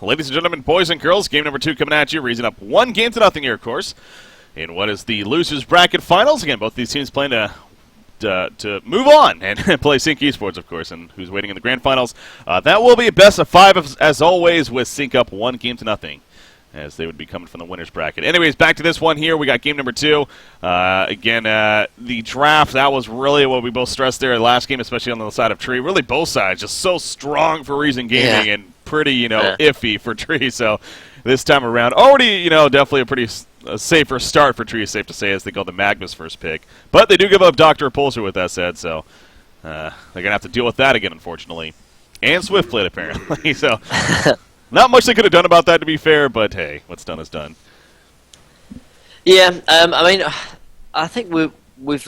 Ladies and gentlemen, boys and girls, game number 2 coming at you, raising up 1-0 here, of course, in what is the losers bracket finals. Again, both these teams playing to move on and play Sync Esports, of course, and who's waiting in the grand finals. That will be a best of 5, as always, with Sync up 1-0, as they would be coming from the winners bracket. Anyways, back to this one here. We got game number 2. Again, the draft, that was really what we both stressed there last game, especially on the side of Tree. Really, both sides just so strong for Reason Gaming and pretty, iffy for Tree. So this time around, already, definitely a pretty safer start for Tree, safe to say, as they go the Magnus first pick. But they do give up Dr. Repulsor with that said, so they're going to have to deal with that again, unfortunately. And Swiftblade, apparently. So not much they could have done about that, to be fair, but hey, what's done is done. Yeah, I think we've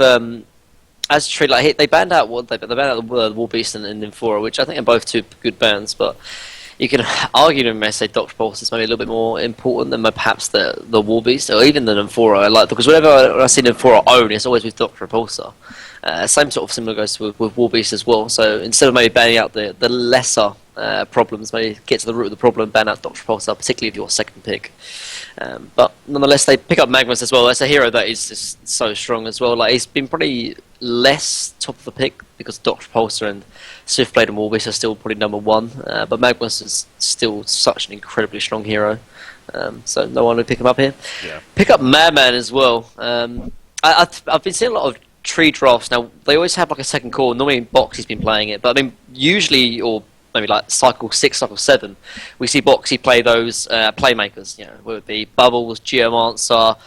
as Tree, they banned out the War Beast and Nymphora, which I think are both two good bans, but you can argue to may say Dr. Pulse is maybe a little bit more important than perhaps the War Beast, or even the Nymphora. Because whenever I see Nymphora own, it's always with Dr. Repulsor. Same sort of similar goes with War Beast as well. So instead of maybe banning out the lesser problems, maybe get to the root of the problem, ban out Dr. Repulsor, particularly if you're second pick. But nonetheless, they pick up Magnus as well. That's a hero that is just so strong as well. Like, he's been pretty less top of the pick because Dr. Repulsor and Swiftblade and War Beast are still probably number 1. But Magnus is still such an incredibly strong hero. So no one would pick him up here. Yeah. Pick up Madman as well. I've been seeing a lot of Tree drafts. Now, they always have like a second core. Normally in Box he's been playing it. But I mean, usually, or maybe like Cycle 6, Cycle 7, we see Boxy play those playmakers, whether it be Bubbles, Geomancer,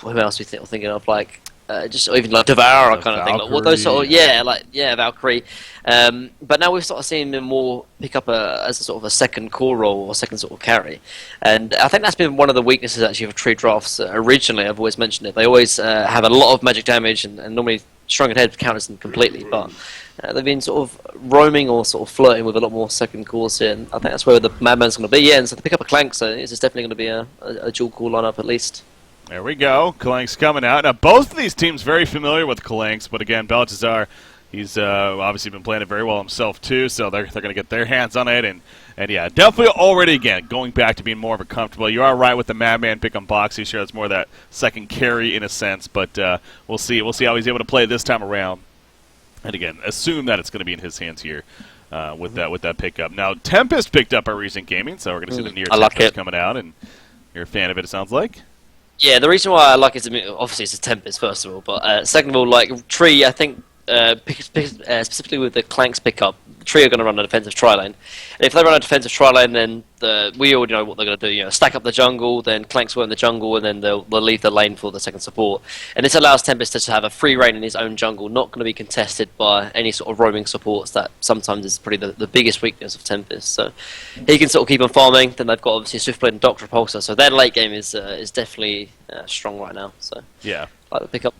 who else we thinking of, like, just even like Devourer kind of thing. Like, what those sort of, Valkyrie. But now we've sort of seen him more pick up as a sort of a second core role or second sort of carry. And I think that's been one of the weaknesses actually of Tree drafts. Originally, I've always mentioned it. They always have a lot of magic damage and normally Shrunken Head counters them completely, but they've been sort of roaming or sort of flirting with a lot more second cores here, and I think that's where the Madman's going to be. Yeah, and so to pick up a Clank, so it's definitely going to be a dual core lineup at least. There we go. Kalank's coming out. Now, both of these teams very familiar with Kalanks, but again, Baltazar, he's obviously been playing it very well himself too, so they're going to get their hands on it, and yeah, definitely already, again, going back to being more of a comfortable. You are right with the Madman pick on Boxy. Sure, it's more that second carry in a sense, but we'll see. We'll see how he's able to play this time around. And again, assume that it's going to be in his hands here with that pickup. Now, Tempest picked up our recent gaming, so we're going to see the near Tempest coming out, and you're a fan of it, it sounds like. Yeah, the reason why I like it is, obviously it's a Tempest, first of all, but second of all, like, Tree, I think, specifically with the Clanks pickup, Tree are going to run a defensive tri-lane. And if they run a defensive tri-lane, then we already know what they're going to do. Stack up the jungle, then Clanks will in the jungle, and then they'll leave the lane for the second support. And this allows Tempest to have a free reign in his own jungle, not going to be contested by any sort of roaming supports that sometimes is probably the biggest weakness of Tempest. So he can sort of keep on farming. Then they've got obviously Swiftblade and Dr. Repulsor. So their late game is definitely strong right now. So yeah, I like the pickup.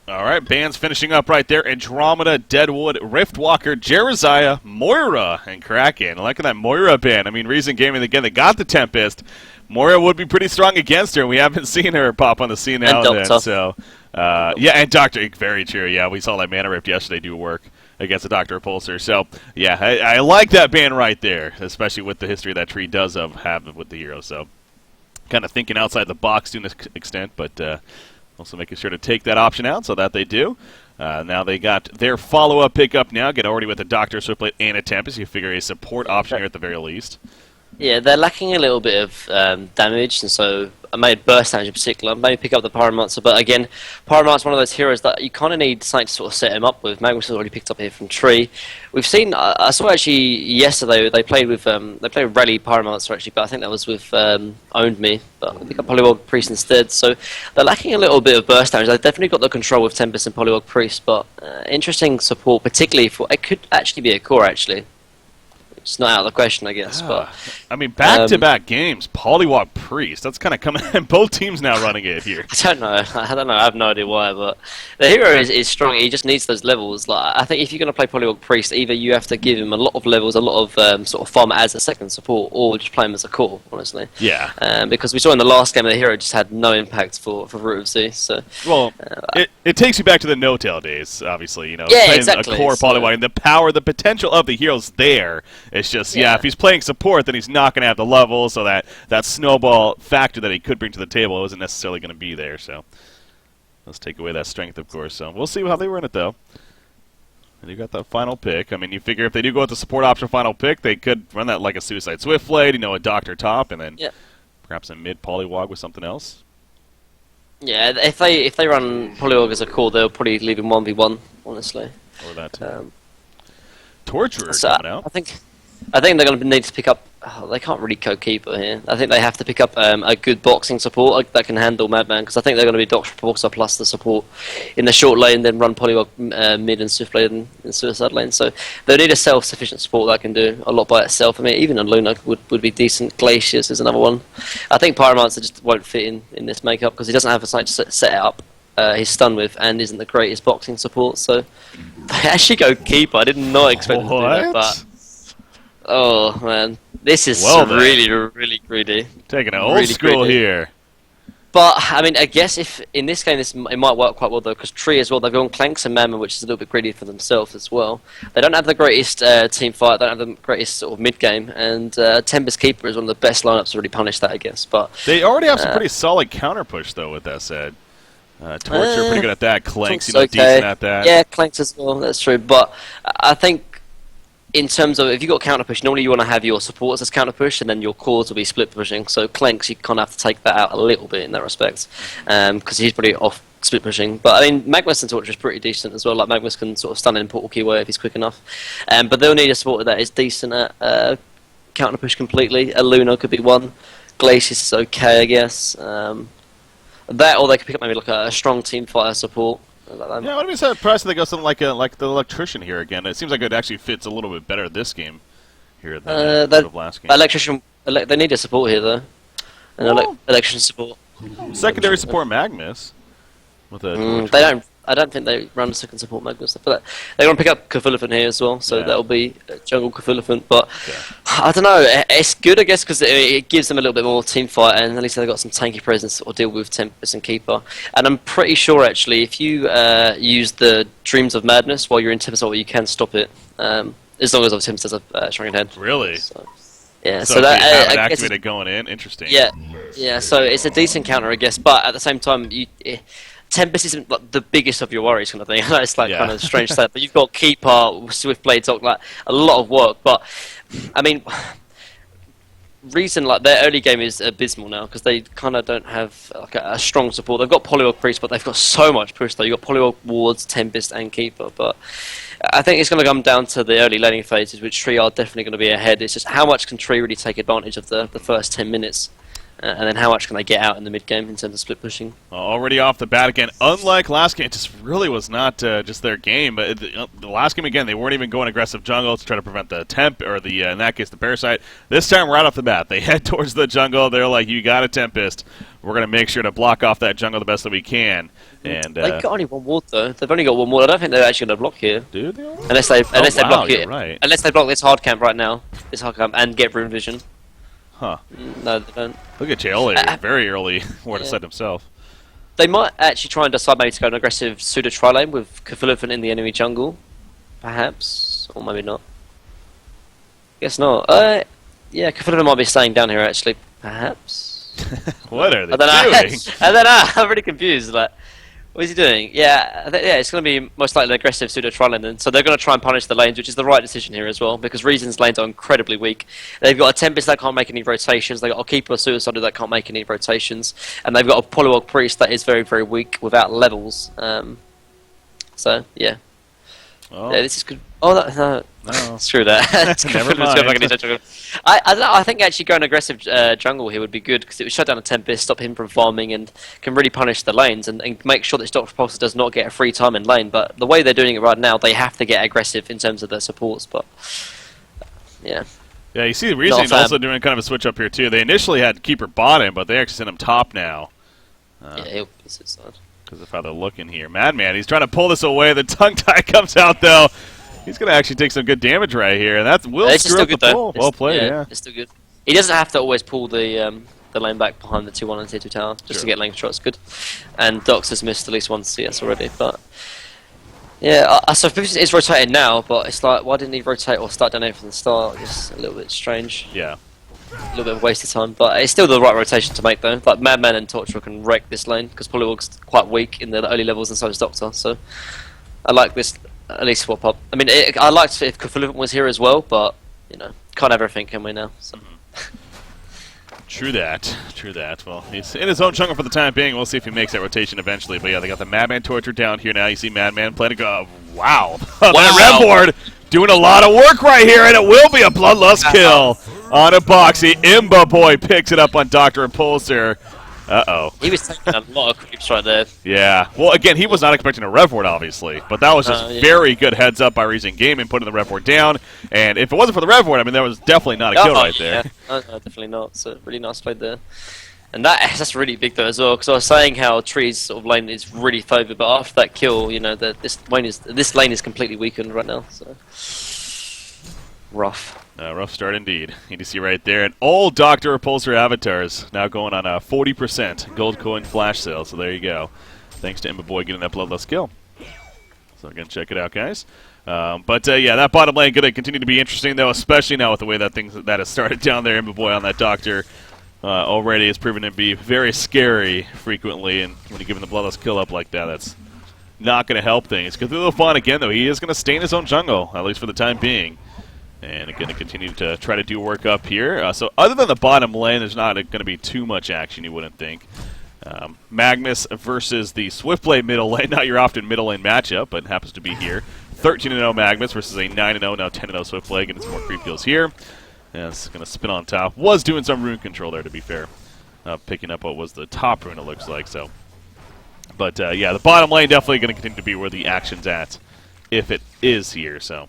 All right, bands finishing up right there. Andromeda, Deadwood, Riftwalker, Jeraziah, Moira, and Kraken. I like that Moira band. I mean, Reason Gaming, again, they got the Tempest. Moira would be pretty strong against her, and we haven't seen her pop on the scene now and then. So, yeah, and Doctor, very true. Yeah, we saw that Mana Rift yesterday do work against the Dr. Repulsor. So, yeah, I like that band right there, especially with the history that Tree does have with the hero. So, kind of thinking outside the box to an extent, but also making sure to take that option out so that they do. Now they got their follow-up pickup now. Get already with a Doctor, Swiftblade, and a Tempest. You figure a support option here at the very least. Yeah, they're lacking a little bit of damage, and so I made burst damage in particular. Maybe pick up the Pyromancer, but again, Pyromancer's one of those heroes that you kind of need something to sort of set him up with. Magnus has already picked up here from Tree. We've seen, I saw actually yesterday they played with Rally Pyromancer actually, but I think that was with Owned Me, but I pick up Polywog Priest instead. So they're lacking a little bit of burst damage. They've definitely got the control with Tempest and Polywog Priest, but interesting support, particularly for it could actually be a core actually. It's not out of the question, I guess. But I mean, back-to-back games, Polywog Priest. That's kind of coming. Both teams now running it here. I don't know. I have no idea why, but the hero is strong. He just needs those levels. Like, I think if you're going to play Polywog Priest, either you have to give him a lot of levels, a lot of sort of farm as a second support, or just play him as a core. Honestly. Yeah. Because we saw in the last game the hero just had no impact for Root of Z. So. Well, it takes you back to the No-Tail days, obviously. Yeah, playing exactly. a core Polywog and the power, the potential of the hero's there. It's just, if he's playing support, then he's not going to have the level, so that snowball factor that he could bring to the table isn't necessarily going to be there. So let's take away that strength, of course. So we'll see how they run it, though. And you got that final pick. I mean, you figure if they do go with the support option final pick, they could run that like a Suicide Swiftblade, a Doctor top, and then perhaps a mid Polywog with something else. Yeah, if they run Polywog as a core, they'll probably leave him 1v1, honestly. Or that too. Torturer so coming out. I think they're going to need to pick up. Oh, they can't really co-keeper here. I think they have to pick up a good boxing support that can handle Madman, because I think they're going to be Doctor Boxer plus the support in the short lane, then run Polywog mid and Swiftblade in Suicide lane. So they'll need a self-sufficient support that can do a lot by itself. I mean, even a Luna would be decent. Glacius is another one. I think Pyromancer just won't fit in this makeup because he doesn't have a site to set it up. He's stun with and isn't the greatest boxing support. So they actually go keeper. I did not expect them to do that, but oh man, this is really greedy. Taking it old school here. But I mean, I guess if in this game it might work quite well though, because Tree as well, they've gone Clanks and Mammoth, which is a little bit greedy for themselves as well. They don't have the greatest team fight, they don't have the greatest sort of mid game, and Tempest Keeper is one of the best lineups to really punish that, I guess. But they already have some pretty solid counter push though. With that said. Torture, pretty good at that. Clanks, decent at that. Yeah, Clanks as well, that's true. But I think in terms of, if you've got counter push, normally you want to have your supports as counter push, and then your cores will be split pushing. So Clanks, you kind of have to take that out a little bit in that respect, because he's pretty off split pushing. But I mean, Magnus and Torture is pretty decent as well. Like Magnus can sort of stun in portal keyway if he's quick enough. But they'll need a supporter that is decent at counter push completely. A Luna could be one. Glacius is okay, I guess. That, or they could pick up maybe like a strong team fighter support. Like that. Yeah, I would be surprised if they go something like the Electrician here again. It seems like it actually fits a little bit better this game here than the last game. Electrician, they need a support here though. Electrician support. Secondary support Magnus. With a they don't. I don't think they run second support Magnus. But they're going to pick up Cthulhu here as well, so that'll be jungle Cthulhu. But I don't know. It's good, I guess, because it gives them a little bit more team fight, and at least they've got some tanky presence or deal with Tempest and Keeper. And I'm pretty sure, actually, if you use the Dreams of Madness while you're in Tempest, you can stop it, as long as Tempest has a shrunken head. Really? So, yeah. So that have it activated going in. Interesting. Yeah. So it's a decent counter, I guess, but at the same time, Tempest isn't like the biggest of your worries, kind of thing. It's like kind of strange stuff. But you've got Keeper, Swiftblade, Doc, like a lot of work. But I mean, reason like their early game is abysmal now because they kind of don't have like a strong support. They've got Polywog Priest, but they've got so much push though. You've got Polywog Wards, Tempest, and Keeper. But I think it's going to come down to the early laning phases, which Tree are definitely going to be ahead. It's just how much can Tree really take advantage of the first 10 minutes. And then how much can they get out in the mid-game in terms of split pushing? Already off the bat again. Unlike last game, it just really was not just their game. But the last game, again, they weren't even going aggressive jungle to try to prevent the temp, or in that case, the Parasite. This time, right off the bat, they head towards the jungle. They're like, you got a Tempest. We're going to make sure to block off that jungle the best that we can. And they've got only one ward, though. They've only got one ward. I don't think they're actually going to block here. Do they? Unless they block it. Right. Unless they block this hard camp right now. This hard camp and get Rune Vision. Huh. No, they don't. Look at Jail very early where to set himself. They might actually try and decide maybe to go an aggressive pseudo tri-lane with Cthulhu in the enemy jungle. Perhaps. Or maybe not. Guess not. Yeah, Cthulhu might be staying down here actually. Perhaps. What are they doing? I don't know. I'm really confused. Like, what is he doing? Yeah, it's going to be most likely an aggressive pseudo tri-lane then. So they're going to try and punish the lanes, which is the right decision here as well, because Reason's lanes are incredibly weak. They've got a Tempest that can't make any rotations, they've got a Keeper Suicide that can't make any rotations, and they've got a Polywog Priest that is very, very weak without levels. So, yeah. Oh. Yeah, this is good. Oh, no. Screw that. Never mind. I don't know. I think actually going aggressive jungle here would be good because it would shut down a Tempest, stop him from farming, and can really punish the lanes and make sure that Dr. Pulsar does not get a free time in lane. But the way they're doing it right now, they have to get aggressive in terms of their supports. But yeah. Yeah, you see Reason also doing kind of a switch up here too. They initially had Keeper bottom, but they actually sent him top now. Yeah, he'll be suicide. Because of how they're looking here. Madman, he's trying to pull this away. The tongue tie comes out though. He's going to actually take some good damage right here, and that will screw up the pull. Well played, yeah. It's still good. He doesn't have to always pull the lane back behind the 2-1 and Tier 2 tower, just to get lane shots good. And Dox has missed at least one CS already, but Yeah, I suppose it's rotating now, but it's like, why didn't he rotate or start down there from the start? Just a little bit strange. Yeah. A little bit of a waste of time, but it's still the right rotation to make though. Like Madman and Torture can wreck this lane because Polywog's quite weak in the early levels and so is Doctor. So I like this at least swap up. I mean, I liked if Cthulhu was here as well, but you know, can't have everything, can we now? So. True that. True that. Well, he's in his own jungle for the time being. We'll see if he makes that rotation eventually. But yeah, they got the Madman Torture down here now. You see Madman playing a go. Wow. That Rev Ward doing a lot of work right here, and it will be a Bloodlust kill on a Boxy. Imba Boy picks it up on Dr. Impulsor. Uh-oh. He was taking a lot of creeps right there. Yeah. Well, again, he was not expecting a Rev Ward, obviously. But that was just very good heads up by Reason Gaming, putting the Rev Ward down. And if it wasn't for the Rev Ward, I mean, that was definitely not a kill right there. No, definitely not. So really nice play there. And that's really big though as well, because I was saying how Tree's sort of lane is really favoured, but after that kill, you know, this lane is completely weakened right now. So rough. Rough start indeed. EDC right there. And all Dr. Repulsor avatars now going on a 40% gold coin flash sale. So there you go. Thanks to Imba Boy getting that Bloodlust kill. So again, check it out, guys. Yeah, that bottom lane going to continue to be interesting, though, especially now with the way that that has started down there. Imba Boy on that Doctor already has proven to be very scary frequently. And when you give him the Bloodlust kill up like that, that's not going to help things. Cthulhu Fawn, again, though, he is going to stay in his own jungle, at least for the time being. And going to continue to try to do work up here. So other than the bottom lane, there's not going to be too much action, you wouldn't think. Magnus versus the Swiftblade middle lane. Not your often middle lane matchup, but happens to be here. 13-0 Magnus versus a 9-0, now 10-0 Swiftblade. Getting some more creep kills here. And it's going to spin on top. Was doing some rune control there, to be fair. Picking up what was the top rune, it looks like. So, but yeah, the bottom lane definitely going to continue to be where the action's at, if it is here. So.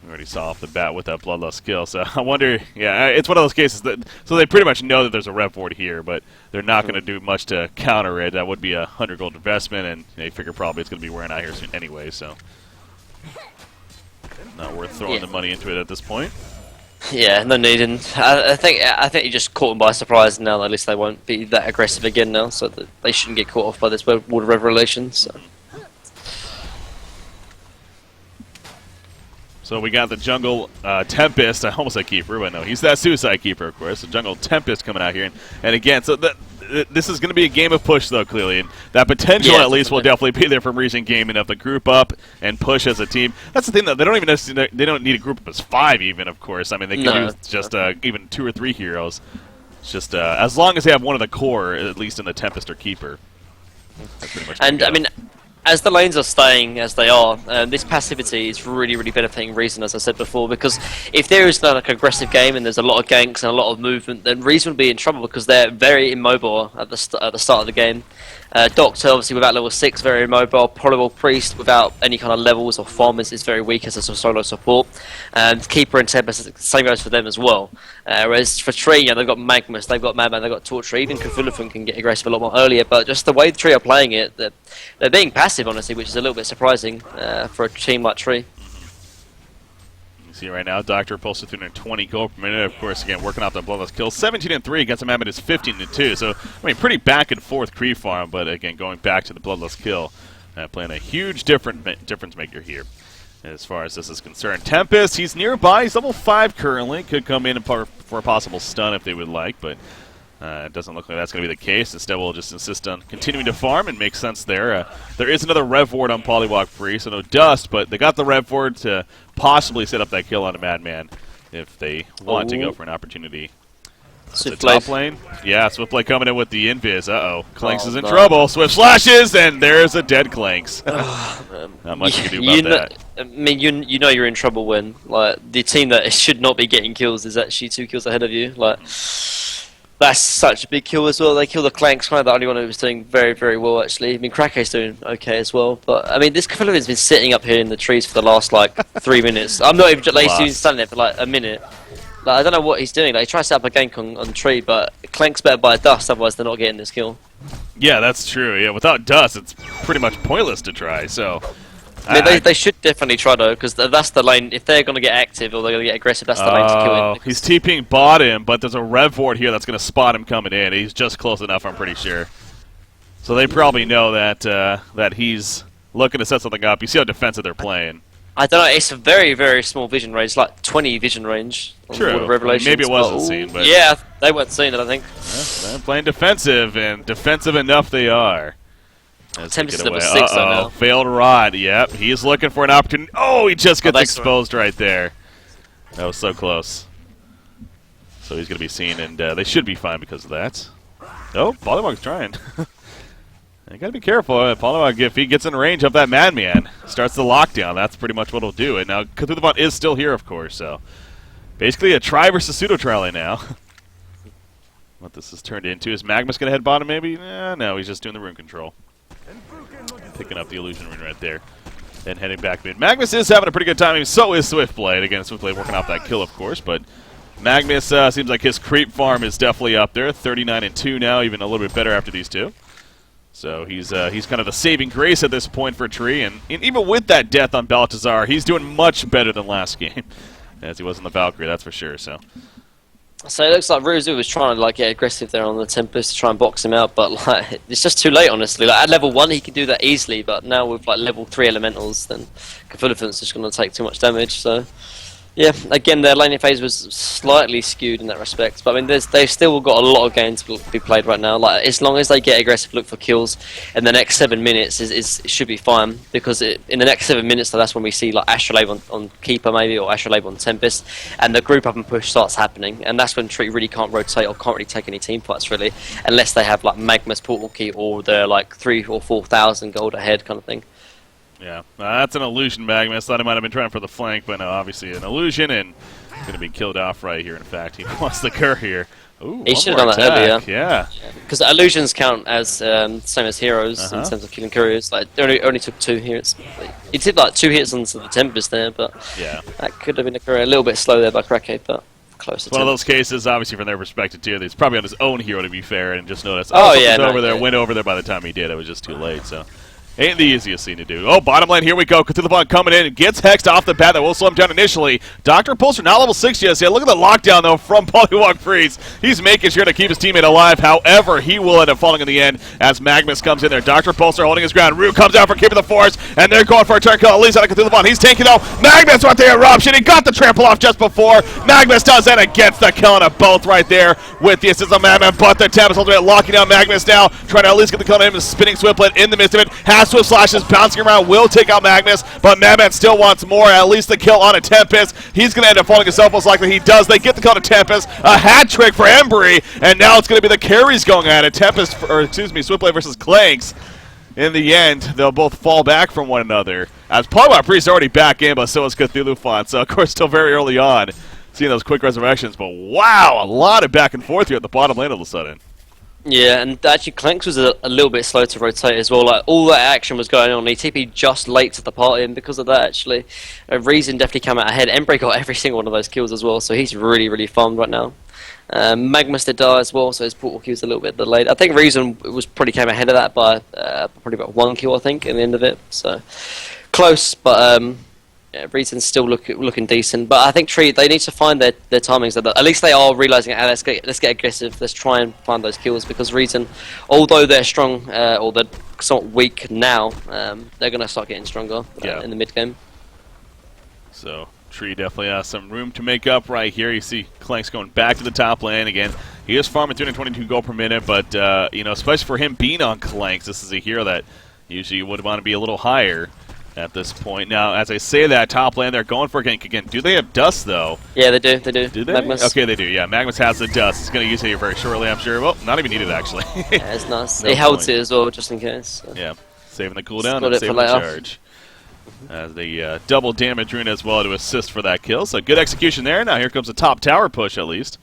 We already saw off the bat with that Bloodlust kill, so I wonder, yeah, it's one of those cases that, so they pretty much know that there's a Rev Ward here, but they're not going to do much to counter it. That would be a 100 gold investment, and they figure probably it's going to be wearing out here soon anyway, so not worth throwing the money into it at this point. Yeah, no need, and I think you just caught them by surprise now. At least they won't be that aggressive again now, so that they shouldn't get caught off by this Water Revelation, so. So we got the Jungle Tempest. I almost said Keeper, but no, he's that Suicide Keeper, of course. The Jungle Tempest coming out here. And again, so this is going to be a game of push, though, clearly. And that potential, at least, will definitely be there from Reason Gaming of the group up and push as a team. That's the thing, though. They don't even necessarily, they don't need a group up as 5, even, of course. I mean, they can use just even 2 or 3 heroes. It's just as long as they have one of the core, at least in the Tempest or Keeper. That's pretty much I mean, as the lanes are staying as they are, this passivity is really, really benefiting Reason, as I said before, because if there is like an aggressive game and there's a lot of ganks and a lot of movement, then Reason will be in trouble because they're very immobile at the start of the game. Doctor, obviously, without level 6, very immobile. Polywog Priest, without any kind of levels or farm, is very weak as a solo support. Keeper and Tempest, same goes for them as well. Whereas for Tree, you know, they've got Magnus, they've got Madman, they've got Torture. Even Cthulhu can get aggressive a lot more earlier, but just the way the Tree are playing it, they're being passive, honestly, which is a little bit surprising for a team like Tree. You see right now, Dr. Repulsor 320 gold per minute. Of course, again, working off the Bloodlust kill. 17-3 against a Mammoth is 15-2. So, I mean, pretty back and forth creep farm, but again, going back to the Bloodlust kill, playing a huge difference maker here as far as this is concerned. Tempest, he's nearby. He's level 5 currently. Could come in for a possible stun if they would like, but it doesn't look like that's going to be the case. Instead, we'll just insist on continuing to farm and make sense there. There is another Rev Ward on Polywog Free, so no dust, but they got the Rev Ward to possibly set up that kill on a Madman if they want to go for an opportunity. The top lane. Yeah, Swiftblade coming in with the invis. Uh-oh. Clanks is in trouble. Swift flashes, and there's a dead Clanks. Not much you can do about that. I mean, you know you're in trouble when like the team that should not be getting kills is actually 2 kills ahead of you. Like, that's such a big kill as well. They kill the Clanks, kind of the only one who was doing very, very well, actually. I mean, Krake's doing okay as well. But, I mean, this Cthulhu has been sitting up here in the trees for the last, like, 3 minutes. I'm not even, like, he's been standing there for, like, a minute. Like, I don't know what he's doing. Like, he tries to set up a gank on the tree, but Clank's better by a dust, otherwise they're not getting this kill. Yeah, that's true. Yeah, without dust, it's pretty much pointless to try, so... I mean, they should definitely try, though, because that's the lane. If they're going to get active or they're going to get aggressive, that's the lane to kill him. He's TPing bottom, but there's a Rev Ward here that's going to spot him coming in. He's just close enough, I'm pretty sure. So they probably know that that he's looking to set something up. You see how defensive they're playing. I don't know. It's a very, very small vision range, like 20 vision range. On True. Water Revelations, Maybe it wasn't seen, but yeah, they weren't seen it. I think. Yeah, they're playing defensive, and defensive enough they are. Tempest is number 6 though now. Failed rod. Yep, he's looking for an opportunity. Oh, he just gets exposed right there. That was so close. So he's going to be seen, and they should be fine because of that. Oh, Polywog's trying. You got to be careful. Polywog, if he gets in range of that Madman, starts the lockdown, that's pretty much what he'll do. And now Cthulhu is still here, of course, so basically a try versus pseudo-try now. What this has turned into. Is Magnus going to head bottom, maybe? No, he's just doing the rune control. Picking up the illusion rune right there. And heading back mid. Magnus is having a pretty good time. So is Swiftblade. Again, Swiftblade working off that kill, of course, but Magnus seems like his creep farm is definitely up there. 39-2 now, even a little bit better after these two. So he's kind of the saving grace at this point for Tree, and even with that death on Baltazar, he's doing much better than last game, as he was on the Valkyrie, that's for sure. So it looks like Ruzu was trying to like get aggressive there on the Tempest to try and box him out, but like it's just too late, honestly. Like at level 1 he could do that easily, but now with like level 3 elementals, then Cthulhu's just going to take too much damage. So yeah, again, their laning phase was slightly skewed in that respect, but I mean, they've still got a lot of games to be played right now. Like, as long as they get aggressive, look for kills in the next 7 minutes, it should be fine. Because in the next 7 minutes, that's when we see like Astrolabe on Keeper maybe, or Astrolabe on Tempest, and the group up and push starts happening, and that's when Tree really can't rotate or can't really take any team fights really, unless they have like Magma's Portal Key or they're like 3,000 or 4,000 gold ahead kind of thing. Yeah, that's an illusion, Magnus. Thought he might have been trying for the flank, but no, obviously an illusion, and going to be killed off right here. In fact, he wants the cur here. Ooh, he should have done that earlier. Yeah. Because illusions count as same as heroes in terms of killing couriers. Like, they only took 2 hits. He did like 2 hits onto the Tempest there, but yeah, that could have been a courier. A little bit slow there by Crackhead, but close to one of those cases, obviously, from their perspective, too. He's probably on his own hero, to be fair, and just noticed, went over there by the time he did. It was just too late, so... Ain't the easiest thing to do. Oh, bottom lane, here we go. Cthulhu coming in and gets hexed off the bat. That will slow him down initially. Dr. Pulsar not level 6 yet. Look at the lockdown, though, from Polywog Freeze. He's making sure to keep his teammate alive. However, he will end up falling in the end as Magnus comes in there. Dr. Pulsar holding his ground. Rue comes out for keeping the force, and they're going for a turn kill, at least out of Cthulhu. He's taking out Magnus with the eruption. He got the trample off just before. Magnus does that and gets the kill on them both right there with the assist of Madman. But the Tempest ultimate locking down Magnus now, trying to at least get the kill on him. Spinning Swiftblade in the midst of it. Has Swift Slashes bouncing around, will take out Magnus, but Madman still wants more, at least the kill on a Tempest. He's going to end up falling himself, most likely he does. They get the kill on a Tempest, a hat trick for Embry, and now it's going to be the carries going at it. Swiftblade versus Clanks. In the end, they'll both fall back from one another. As Polywog Priest already back in, but so is Cthulhu Font, so of course still very early on, seeing those quick resurrections, but wow, a lot of back and forth here at the bottom lane all of a sudden. Yeah, and actually Clanks was a little bit slow to rotate as well. Like, all that action was going on. He TP'd just late to the party, and because of that, actually, Reason definitely came out ahead. Embry got every single one of those kills as well, so he's really, really farmed right now. Magnus did die as well, so his portal kill was a little bit delayed. I think Reason probably came ahead of that by probably about 1 kill, I think, in the end of it. So, close, but... yeah, Reason's still looking decent, but I think Tree, they need to find their timings. At least they are realizing, let's get aggressive. Let's try and find those kills, because Reason, although they're strong or they're somewhat weak now, they're going to start getting stronger in the mid game. So Tree definitely has some room to make up right here. You see Clanks going back to the top lane again. He is farming 222 gold per minute, but especially for him being on Clanks, this is a hero that usually you would want to be a little higher at this point. Now, as I say that, top lane, they're going for a gank again. Do they have dust, though? Yeah, they do. Do they? Magnus. Okay, they do. Yeah, Magnus has the dust. He's going to use it here very shortly, I'm sure. Well, not even needed, actually. Yeah, it's nice. He held it as well, just in case. So. Yeah, saving the cooldown and saving the charge. As the double damage rune as well to assist for that kill. So good execution there. Now here comes a top tower push, at least,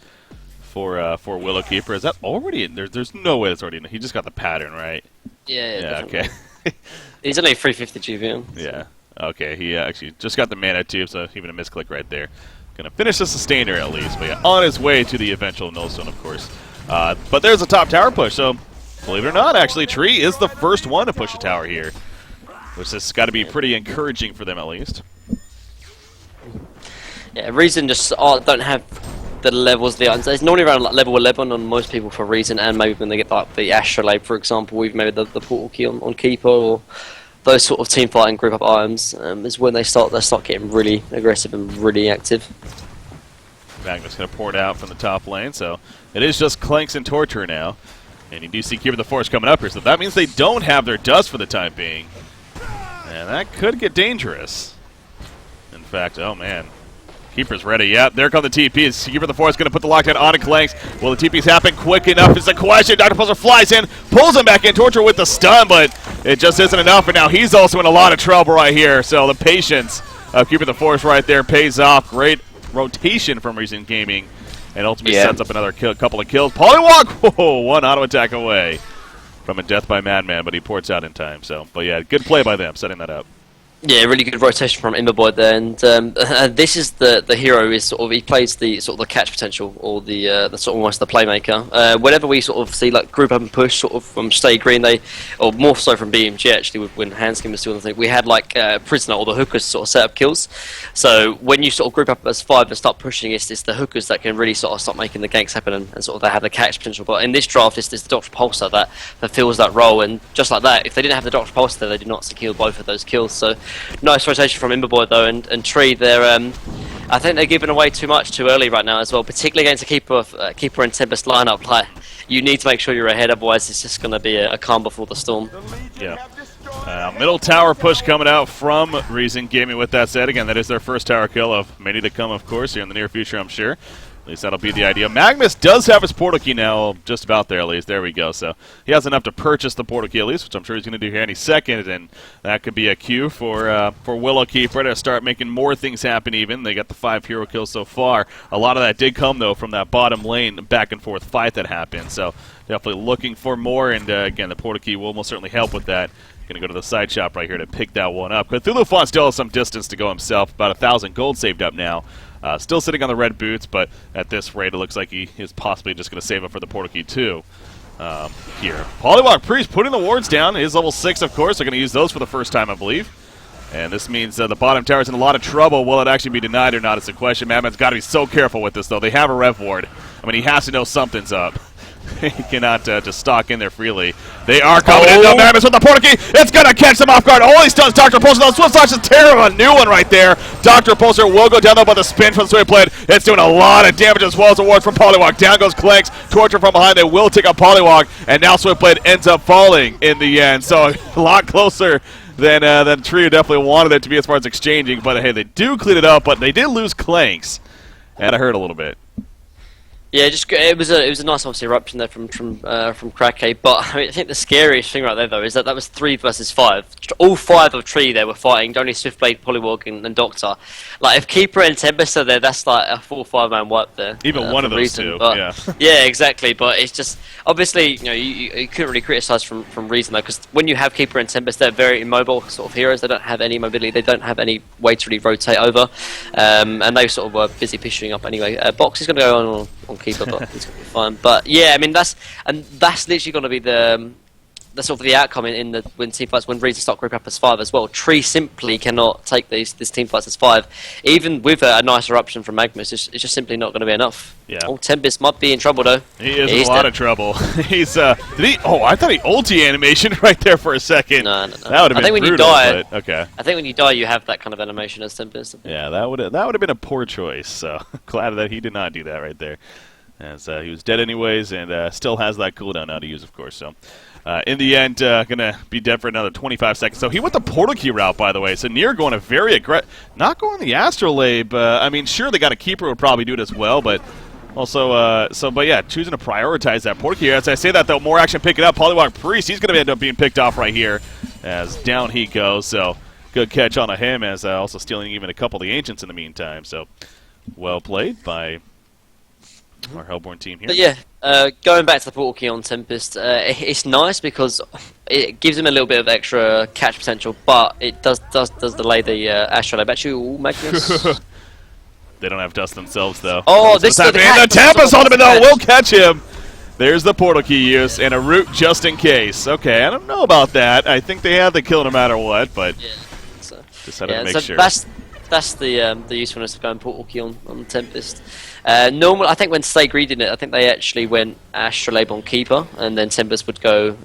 for Willowkeeper. Is that already in there? There's no way it's already in there. He just got the pattern, right? Yeah, okay. He's only 350 GVM. Yeah. Okay, he actually just got the mana too, so even a misclick right there. Gonna finish the sustainer at least, but yeah, on his way to the eventual nullstone, of course. But there's a top tower push, so believe it or not, actually, Tree is the first one to push a tower here, which has got to be pretty encouraging for them at least. Yeah, Reason just don't have the levels. It's normally around like level 11 on most people for Reason, and maybe when they get like the Astrolabe, for example, we've maybe the portal key on Keeper, or those sort of team fighting group up items is when they start getting really aggressive and really active. Magnus going to pour it out from the top lane, so it is just Clanks and Torture now. And you do see Keeper of the Forest coming up here, so that means they don't have their dust for the time being. And that could get dangerous. In fact, oh man. Keeper's ready. Yep, there come the TPs. Keeper of the Forest going to put the lockdown on Clanks. Will the TPs happen quick enough is the question. Dr. Pulsar flies in, pulls him back in. Torture with the stun, but it just isn't enough. And now he's also in a lot of trouble right here. So the patience of Keeper of the Forest right there pays off. Great rotation from Reason Gaming. And ultimately sets up another couple of kills. Polywalk, whoa, one auto attack away from a death by Madman, but he ports out in time. So, but yeah, good play by them, setting that up. Yeah, really good rotation from Imberboy there, and this is the hero is sort of he plays the sort of the catch potential or the sort of almost the playmaker. Whenever we sort of see like group up and push sort of from Stay Green, or more so from BMG actually when Handskin was still on the thing, we had like Prisoner or the hookers sort of set up kills. So when you sort of group up as 5 and start pushing, it's the hookers that can really sort of start making the ganks happen and sort of they have the catch potential. But in this draft, it's the Dr. Pulsar that fills that role, and just like that, if they didn't have the Dr. Pulsar there, they did not secure both of those kills. So nice rotation from Imberboy though, and Tree. They're I think they're giving away too much too early right now as well, particularly against a Keeper and Tempest lineup. Like, you need to make sure you're ahead, otherwise it's just going to be a calm before the storm. Yeah. Middle tower push coming out from Reason Gaming. With that said, again, that is their first tower kill of many to come, of course, here in the near future, I'm sure. At least that'll be the idea. Magnus does have his portal key now, just about there at least. There we go. So he has enough to purchase the portal key at least, which I'm sure he's going to do here any second, and that could be a cue for Willowkeeper to start making more things happen even. They got the 5 hero kills so far. A lot of that did come, though, from that bottom lane back and forth fight that happened. So definitely looking for more, and again, the portal key will most certainly help with that. Going to go to the side shop right here to pick that one up. Cthulhu Fawn still has some distance to go himself. About 1,000 gold saved up now. Still sitting on the red boots, but at this rate, it looks like he is possibly just going to save up for the portal key too. Here, Polywalk Priest putting the wards down. He is level 6, of course. They're going to use those for the first time, I believe. And this means the bottom tower is in a lot of trouble. Will it actually be denied or not? It's a question. Madman's got to be so careful with this, though. They have a rev ward. I mean, he has to know something's up. He cannot just stalk in there freely. They are coming in, though. Madness with the portal key. It's going to catch them off guard. All he does, Dr. Pulsar, though. Swift Slash is terrible. A new one right there. Dr. Pulsar will go down, though, by the spin from the Switchblade. It's doing a lot of damage as well as a ward from Polywalk. Down goes Clanks. Torture from behind. They will take out Polywalk, and now Switchblade ends up falling in the end. So a lot closer than Tree definitely wanted it to be as far as exchanging. But, hey, they do clean it up, but they did lose Clanks. And it hurt a little bit. Yeah, it was a nice obviously eruption there from Krake, but I mean, I think the scariest thing right there though is that was 3 versus 5. All 5 of Tree there were fighting, only Swiftblade, Polywalk, and Doctor. Like if Keeper and Tempest are there, that's like a 4-5 man wipe there. Even one of those two, but, yeah. Yeah, exactly. But it's just obviously you couldn't really criticize from Reason though, because when you have Keeper and Tempest, they're very immobile sort of heroes. They don't have any mobility. They don't have any way to really rotate over, and they sort of were busy pushing up anyway. Box is going to go on Keeper, but it's going to be fine. But yeah, I mean that's literally going to be the sort of the outcome in the when team fights when Reason start group up as 5 as well. Tree simply cannot take this team fights as 5, even with a nice eruption from Magnus. It's just simply not going to be enough. Yeah. Oh, Tempest might be in trouble though. He is in a lot of trouble. He's did he? Oh, I thought he ulti animation right there for a second. No. That would have been when brutal, you die, but, okay. I think when you die, you have that kind of animation as Tempest. Yeah, that would have been a poor choice. So glad that he did not do that right there, as he was dead anyways, and still has that cooldown now to use, of course. So. In the end, going to be dead for another 25 seconds. So he went the portal key route, by the way. So Nier going a very aggressive, not going the Astrolabe. I mean, sure, they got a Keeper would probably do it as well, but also, but yeah, choosing to prioritize that portal key. As I say that, though, more action picking up. Polywalk Priest, he's going to end up being picked off right here as down he goes. So good catch on him, as also stealing even a couple of the Ancients in the meantime. So well played by our Hellborn team here. But yeah, going back to the portal key on Tempest, it's nice because it gives him a little bit of extra catch potential, but it does delay the Astrolabe. Actually, Magnus. They don't have dust themselves, though. Oh, this is the Tempest on him, though. We'll catch him. There's the portal key use and a root just in case. Okay, I don't know about that. I think they have the kill no matter what, but yeah, so, just had to make sure. That's the usefulness of going portal key on Tempest. Normal, I think when Stay Greedy did it, I think they actually went Astrolabe on Keeper, and then Tempest would go,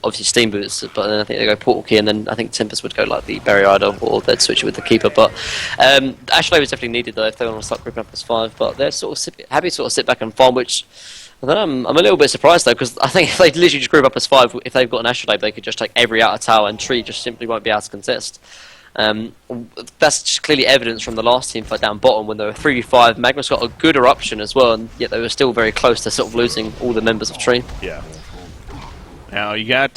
obviously Steam Boots, but then I think they go Portal Key, and then I think Tempest would go like the Barrier Idol, or they'd switch it with the Keeper. But Astrolabe is definitely needed though if they want to start grouping up as 5, but they're sort of happy to sort of sit back and farm, which I don't know, I'm a little bit surprised though, because I think if they literally just group up as 5, if they've got an Astrolabe, they could just take every outer tower, and Tree just simply won't be able to contest. That's just clearly evidence from the last team fight down bottom when they were 3v5. Magnus got a good eruption as well, and yet they were still very close to sort of losing all the members of Tree. Yeah. Now you got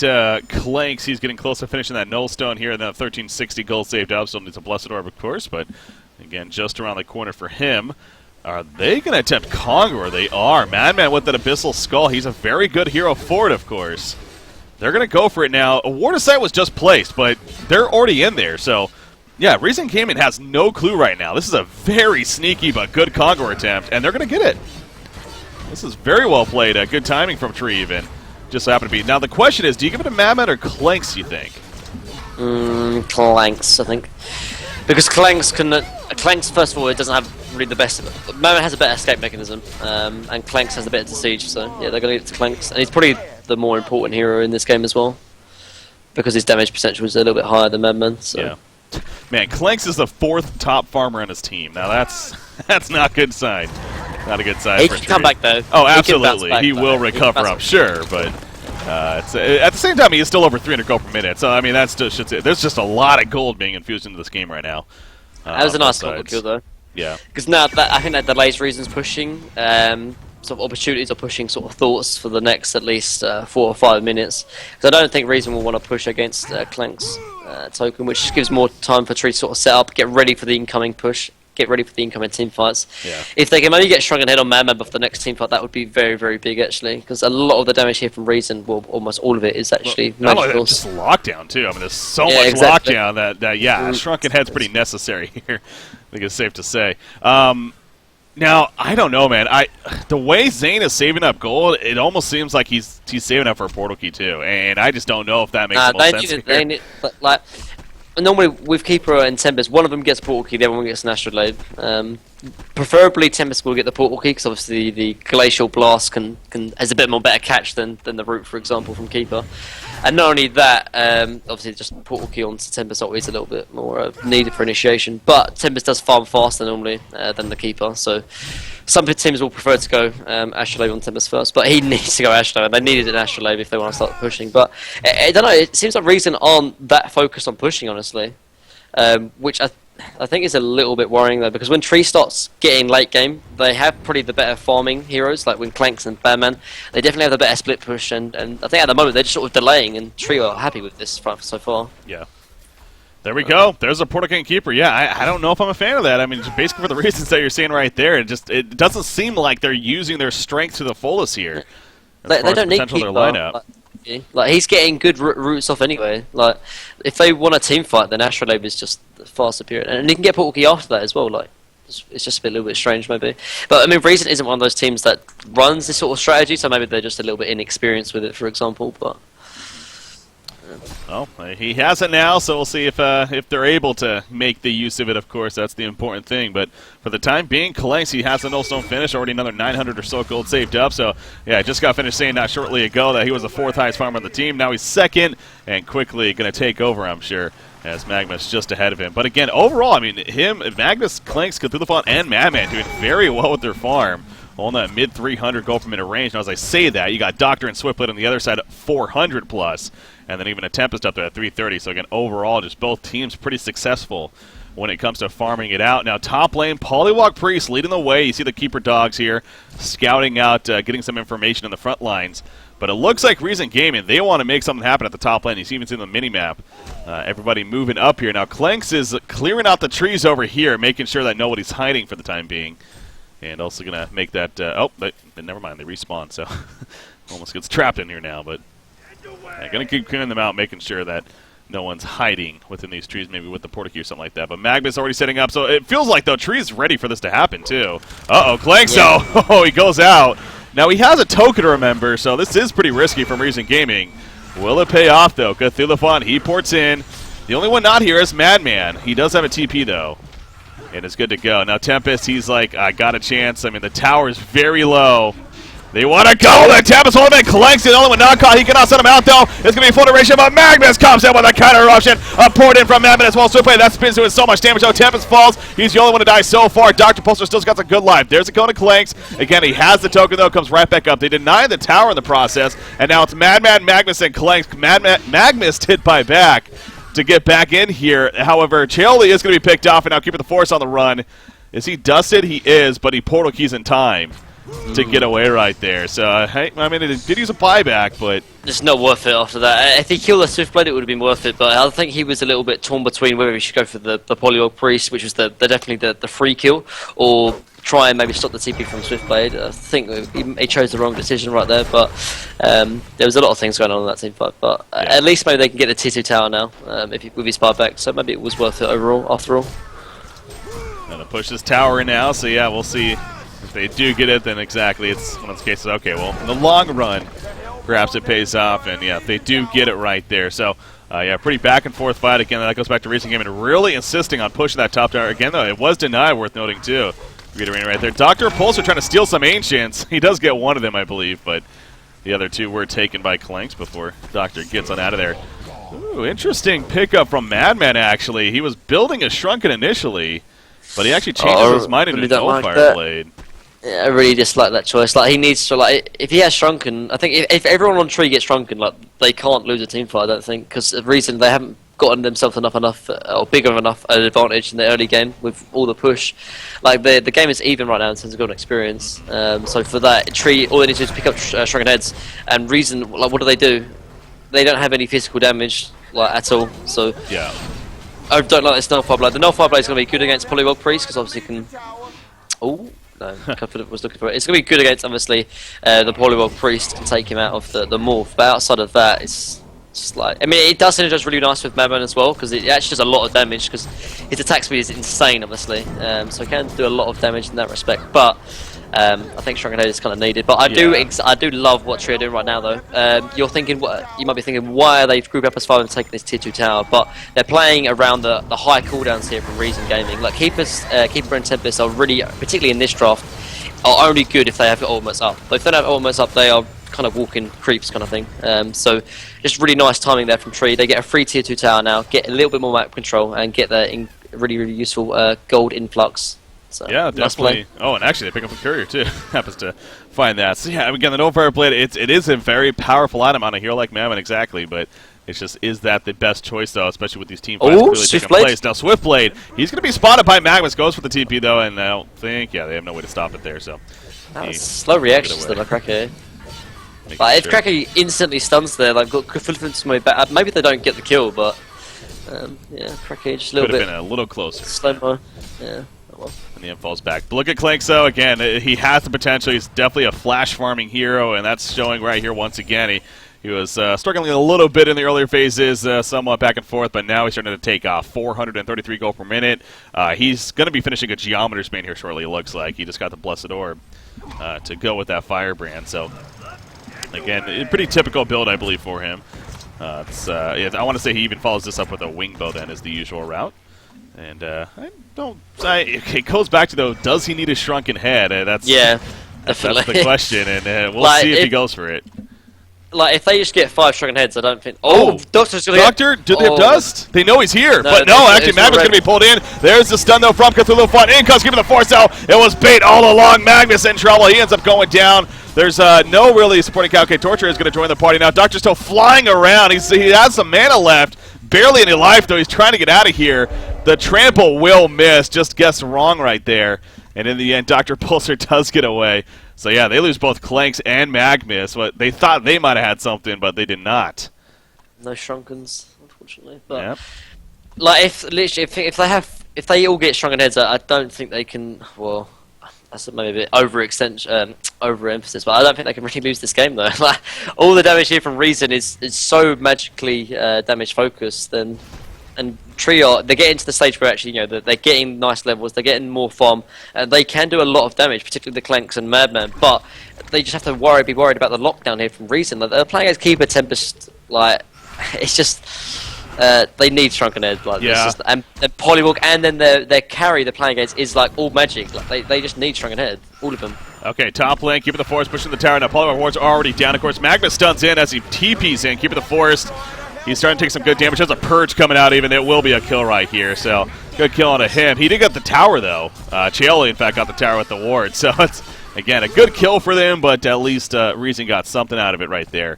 Clanks. He's getting close to finishing that Null Stone here, and then 1360 gold saved up. Still needs a Blessed Orb, of course, but again, just around the corner for him. Are they going to attempt Conqueror? They are. Madman with that Abyssal Skull. He's a very good hero for it, of course. They're going to go for it now. A Ward of Sight was just placed, but they're already in there. So, yeah, Reason Gaming has no clue right now. This is a very sneaky but good Conqueror attempt, and they're going to get it. This is very well played. Good timing from Tree, even. Just so happened to be. Now, the question is, do you give it to Madman or Clanks, you think? Clanks, I think. Because Clanks can... Clanks, first of all, it doesn't have really the best... Madman has a better escape mechanism, and Clanks has a better siege, so yeah, they're going to give it to Clanks. And he's probably the more important hero in this game as well, because his damage potential is a little bit higher than Madman. So. Yeah, man, Clanks is the 4th top farmer on his team. Now that's not a good sign. Not a good sign. He for can Tree. Come back though. Oh, absolutely, he will recover. I'm sure, but it's, at the same time, he is still over 300 gold per minute. So I mean, that's just there's just a lot of gold being infused into this game right now. That was a nice combo kill though. Yeah. Because now I think that delays Reason's pushing. Sort of opportunities or pushing sort of thoughts for the next at least 4 or 5 minutes. Because I don't think Reason will want to push against Clank's token, which gives more time for Tree to sort of set up, get ready for the incoming push, get ready for the incoming team fights. Yeah. If they can maybe get Shrunken Head on Madman before the next team fight, that would be very, very big actually. Because a lot of the damage here from Reason, well, almost all of it, is actually magical. Just lockdown too. I mean, there's so much lockdown that yeah, Shrunken Head's pretty necessary here. I think it's safe to say. Now, I don't know, man. The way Zane is saving up gold, it almost seems like he's saving up for a portal key too, and I just don't know if that makes the most sense here. Like, normally with Keeper and Tempest, one of them gets portal key, the other one gets an Astrolabe. Preferably Tempest will get the portal key because obviously the Glacial Blast has a bit more better catch than the Root, for example, from Keeper. And not only that, obviously just portal key onto Tempest always a little bit more needed for initiation. But Tempest does farm faster normally than the Keeper, so some teams will prefer to go Astrolabe on Tempest first. But he needs to go Astrolabe. They needed an Astrolabe if they want to start pushing. But I don't know. It seems like Reason aren't that focused on pushing, honestly, which I think is a little bit worrying though, because when Tree starts getting late game, they have probably the better farming heroes, like when Clanks and Batman. They definitely have the better split push, and I think at the moment they're just sort of delaying, and Tree are happy with this so far. Yeah. There we go. There's a Portal King Keeper. Yeah, I don't know if I'm a fan of that. I mean, just basically for the reasons that you're saying right there, it doesn't seem like they're using their strength to the fullest here. They don't need Keeper. Their lineup. Like he's getting good roots off anyway. Like if they want a team fight, then Astrolabe is just far superior, and he can get portal key after that as well. Like it's just a little bit strange maybe. But I mean, Reason isn't one of those teams that runs this sort of strategy, so maybe they're just a little bit inexperienced with it, for example. But well, he has it now, so we'll see if they're able to make the use of it. Of course, that's the important thing. But for the time being, Clanks, he has a no-stone finish, already another 900 or so gold saved up. So, yeah, I just got finished saying not shortly ago that he was the 4th highest farmer on the team. Now he's 2nd and quickly going to take over, I'm sure, as Magnus just ahead of him. But again, overall, I mean, Magnus, Clanks, Cthulhu, and Madman doing very well with their farm. On that mid 300 gold per minute range. Now, as I say that, you got Doctor and Swiftblade on the other side at 400 plus, and then even a Tempest up there at 330. So again, overall, just both teams pretty successful when it comes to farming it out. Now, top lane, Polywalk Priest leading the way. You see the Keeper Dogs here scouting out, getting some information in the front lines. But it looks like Reason Gaming, they want to make something happen at the top lane. You see even in the mini-map. Everybody moving up here. Now, Clanks is clearing out the trees over here, making sure that nobody's hiding for the time being. And also going to make that... but never mind, they respawn, so almost gets trapped in here now. But going to keep clearing them out, making sure that no one's hiding within these trees, maybe with the portal key or something like that. But Magnus already setting up, so it feels like, though, Tree's ready for this to happen, too. Uh-oh, Clank, yeah. Oh, he goes out. Now, he has a token to remember, so this is pretty risky from Reason Gaming. Will it pay off, though? Cthulhu, he ports in. The only one not here is Madman. He does have a TP, though. and is good to go. Now Tempest, he's like, I got a chance. I mean, the tower is very low. They want to go. The Tempest holding it. Clanks the only one not caught. He cannot set him out, though. It's going to be a full duration, but Magnus comes in with a counter eruption. Poured in from Magnus as well. Swiftblade, that spins doing so much damage. Oh, Tempest falls. He's the only one to die so far. Dr. Pulsar still's got some good life. There's a cone of Clanks. Again, he has the token, though. Comes right back up. They deny the tower in the process, and now it's Madman, Magnus, and Clanks. Magnus hit by back to get back in here. However, Chaoli is going to be picked off, and now keeping the force on the run. Is he dusted? He is, but he portal keys in time to get away right there. So, hey, I mean, it did use a buyback, but it's not worth it after that. If he killed the Swiftblade, it would have been worth it, but I think he was a little bit torn between whether he should go for the Polywog Priest, which was definitely the free kill, or try and maybe stop the TP from Swiftblade. I think he chose the wrong decision right there, but there was a lot of things going on in that team fight. But at least maybe they can get the T2 tower now with his buyback, so maybe it was worth it overall, after all. Gonna push this tower in now, so yeah, we'll see. If they do get it, then exactly, it's one of those cases, okay, well, in the long run, perhaps it pays off, and yeah, if they do get it right there. So, yeah, pretty back and forth fight. Again, that goes back to recent game and really insisting on pushing that top tower. Again, though, it was denied, worth noting, too. Reiterating right there. Dr. Pulsar trying to steal some Ancients. He does get one of them, I believe, but the other two were taken by Clanks before Doctor gets on out of there. Ooh, interesting pickup from Madman, actually. He was building a Shrunken initially, but he actually changes his mind into a Nullfire Blade. Yeah, I really dislike that choice. Like, he needs to, like, if he has Shrunken, I think if everyone on Tree gets Shrunken, like, they can't lose a team fight, I don't think, because the reason they haven't gotten themselves enough or bigger enough an advantage in the early game with all the push. Like, the game is even right now in terms of golden experience. So for that, Tree, all they need to do is pick up Shrunken Heads, and reason, like, what do? They don't have any physical damage, like, at all, so yeah. I don't like this Nullfire Blade. The Nullfire Blade is going to be good against Polywog Priest, because obviously you can... Oh, no, Confident was looking for it. It's going to be good against, obviously, the Polywog Priest can take him out of the morph, but outside of that, it's just like... I mean, it does synergize really nice with Madman as well, because it actually does a lot of damage, because his attack speed is insane, obviously, so he can do a lot of damage in that respect, but... I think Shrunken Head is kind of needed, but I do love what Tree are doing right now, though. You're thinking, you might be thinking, why are they grouped up as far and taking this tier 2 tower? But they're playing around the high cooldowns here from Reason Gaming. Like Keeper and Tempest are really, particularly in this draft, are only good if they have ultimates up. But if they don't have ultimates up, they are kind of walking creeps kind of thing. So just really nice timing there from Tree. They get a free tier 2 tower now, get a little bit more map control, and get the really useful gold influx. So, yeah, definitely. Oh, and actually, they pick up a courier too. Happens to find that. So yeah, again, the Nullfire Blade. It is a very powerful item on a hero like Mammon, exactly. But it's just, is that the best choice though? Especially with these team fights really taking place. Now Swiftblade, he's going to be spotted by Magnus. Goes for the TP though, and I don't think. Yeah, they have no way to stop it there. So slow reactions to the Cracker. Like, if Cracker instantly stuns there, like got Cthulhu's back. Maybe they don't get the kill, but yeah, Cracker just a little bit. Could have been a little closer. Slow-mo. Yeah. Well. And the end falls back. But look at Clank, though. Again, he has the potential. He's definitely a flash farming hero, and that's showing right here once again. He was struggling a little bit in the earlier phases, somewhat back and forth, but now he's starting to take off. 433 gold per minute. He's going to be finishing a Geometer's Bane here shortly, it looks like. He just got the Blessed Orb to go with that Firebrand. So, again, a pretty typical build, I believe, for him. Yeah, I want to say he even follows this up with a Wing Bow, then, as the usual route. And it goes back to, though, does he need a Shrunken Head? That's the question, and we'll see if he goes for it. Like, if they just get 5 Shrunken Heads, I don't think... Oh, Doctor's going to Doctor, did they have dust? They know he's here, but no, actually, Magnus going to be pulled in. There's the stun, though, from Cthulhu Fun. In comes giving the force out. It was bait all along. Magnus in trouble. He ends up going down. There's no really supporting Calcate. Torture is going to join the party now. Doctor's still flying around. He has some mana left. Barely any life, though. He's trying to get out of here. The trample will miss. Just guessed wrong right there. And in the end, Dr. Pulsar does get away. So, yeah, they lose both Clanks and Magnus. They thought they might have had something, but they did not. No Shrunkens, unfortunately. But like, if they all get Shrunken Heads, I don't think they can. Well, that's maybe a bit overemphasis, but I don't think they can really lose this game though. Like, all the damage here from Reason is so magically damage focused, and Trio, they're getting to the stage where actually, they're getting nice levels, they're getting more farm, and they can do a lot of damage, particularly the Clanks and Madman, but they just have to be worried about the lockdown here from Reason. Like, they're playing as Keeper Tempest, like, it's just... They need Shrunken Head, like Yeah. this, and Polywalk, and then their carry they're playing against is like all magic. Like they just need Shrunken Head, all of them. Okay, top lane, keeping the forest, pushing the tower. Now Polywalk Ward's already down. Of course, Magma stuns in as he TPs in, keeping the forest. He's starting to take some good damage. There's a purge coming out even. It will be a kill right here, so good kill onto him. He did get the tower, though. Chioli, in fact, got the tower with the ward. So it's, again, a good kill for them, but at least Reason got something out of it right there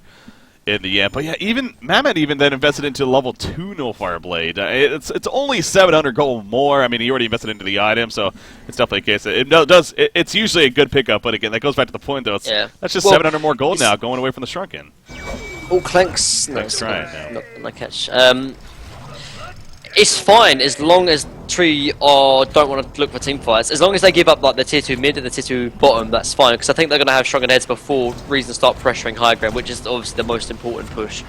in the end. But yeah, even Mamet even then invested into level 2 Nullfire Blade. It's only 700 gold more. I mean, he already invested into the item, so it's definitely a case. It's usually a good pickup, but again, that goes back to the point, though. That's just 700 more gold now going away from the Shrunken. Oh, Clanks. No, Clanks trying now. Not catch. It's fine as long as Tree don't want to look for team fights. As long as they give up like the tier 2 mid and the tier 2 bottom, that's fine. Because I think they're going to have Shrunken Heads before Reason start pressuring high ground, which is obviously the most important push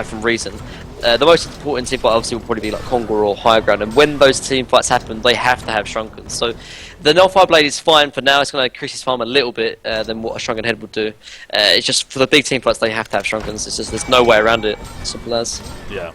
from Reason. The most important team fight obviously will probably be like Congo or high ground. And when those team fights happen, they have to have Shrunken. So the Nullfire Blade is fine for now. It's going to increase his farm a little bit than what a Shrunken Head would do. It's just for the big team fights, they have to have Shrunkens. It's just there's no way around it. Simple as. Yeah.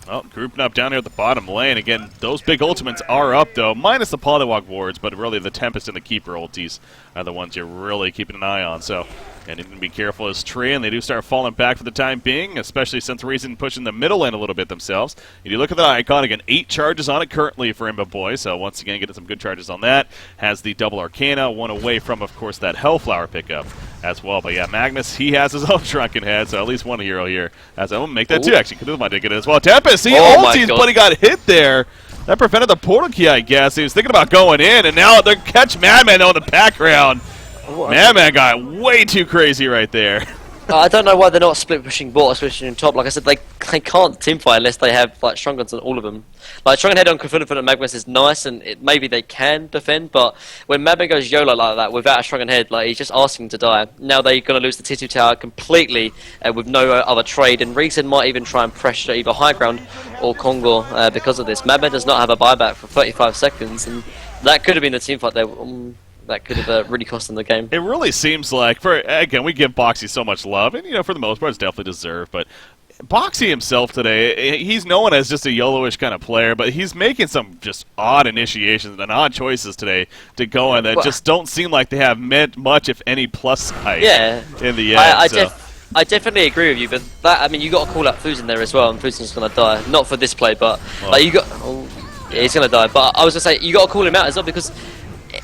Well, grouping up down here at the bottom lane. Again, those big ultimates are up, though, minus the Polywalk wards, but really the Tempest and the Keeper ultis are the ones you're really keeping an eye on. So, and you need to be careful as Tree, and they do start falling back for the time being, especially since Reason pushing the middle lane a little bit themselves. If you look at that icon, again, 8 charges on it currently for Imba Boy, so once again, getting some good charges on that. Has the double Arcana, one away from, of course, that Hellflower pickup as well. But yeah, Magnus, he has his own Shrunken Head, so at least one hero here. As I'm going to make that 2, actually, because this might get it as well. Tempest, he ulties, but he got hit there. That prevented the portal key, I guess. He was thinking about going in, and now they catch Madman on the background. Madman got way too crazy right there. I don't know why they're not split pushing bot or split pushing top. Like I said, they can't teamfight unless they have like Shrunkens on all of them. Like Shrunken Head on Confident and Magnus is nice, and maybe they can defend, but when Madman goes YOLO like that without a Shrunken Head, like he's just asking to die. Now they're going to lose the tier 2 tower completely with no other trade, and Reason might even try and pressure either high ground or Congo because of this. Madman does not have a buyback for 35 seconds, and that could have been the teamfight there. That could have really cost them the game. It really seems like, again, we give Boxy so much love, and, you know, for the most part, it's definitely deserved, but Boxy himself today, he's known as just a YOLO-ish kind of player, but he's making some just odd initiations and odd choices today to go in that just don't seem like they have meant much, if any, plus side in the end. I definitely agree with you, but that, I mean, you got to call out Fusen there as well, and Fusen's going to die. Not for this play, but like you got, yeah, he's going to die. But I was going to say, you got to call him out as well, because